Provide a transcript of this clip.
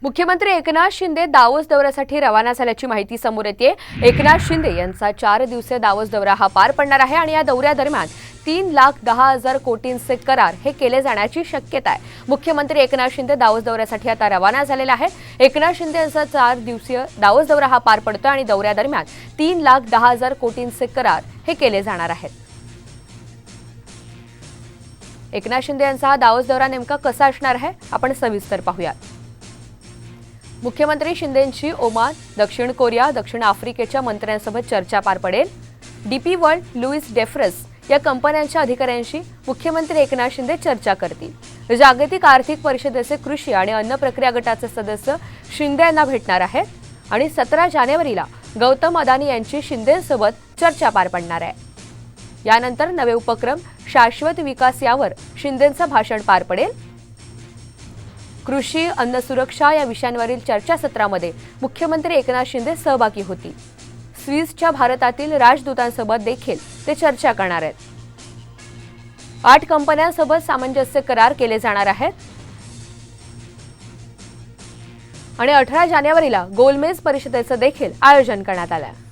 मुख्यमंत्री एकनाथ शिंदे दावोस दौऱ्यासाठी रवाना झाल्याची माहिती समोर येते। एकनाथ शिंदे यांचा 4 दिवसीय दावोस दौरा हा पार पडणार आहे आणि या दौऱ्यादरम्यान 3,10,000 कोटींचे करार हे केले जाण्याची शक्यता आहे। मुख्यमंत्री एकनाथ शिंदे दावोस दौऱ्यासाठी आता रवाना झालेले आहेत। एकनाथ शिंदे यांचा 4 दिवसीय दावोस दौरा हा पार पडतोय आणि दौऱ्यादरम्यान 3,10,000 कोटींचे करार हे केले जाणार आहेत। एकनाथ शिंदे यांचा हा दावोस दौरा नेमका कसा असणार आहे आपण सविस्तर पाहूया। मुख्यमंत्री शिंदेंची ओमान, दक्षिण कोरिया, दक्षिण आफ्रिकेच्या मंत्र्यांसोबत चर्चा पार पडेल। डीपी वर्ल्ड, लुईस डेफ्रस या कंपन्यांच्या अधिकाऱ्यांशी मुख्यमंत्री एकनाथ शिंदे चर्चा करतील। जागतिक आर्थिक परिषदेचे कृषी आणि अन्न प्रक्रिया गटाचे सदस्य शिंदे यांना भेटणार आहेत आणि 17 जानेवारीला गौतम अदानी यांची शिंदेंसोबत चर्चा पार पडणार आहे। यानंतर नवे उपक्रम, शाश्वत विकास यावर शिंदेंचं भाषण पार पडेल। कृषी, अन्न सुरक्षा या विषयांवरील चर्चासत्रामध्ये मुख्यमंत्री एकनाथ शिंदे सहभागी होतील। स्विसच्या भारतातील राजदूतांसोबत देखील ते चर्चा करणार आहेत। 8 कंपन्यांसोबत सामंजस्य करार केले जाणार आहेत आणि 18 जानेवारीला गोलमेज परिषदेचं देखील आयोजन करण्यात आलं आहे।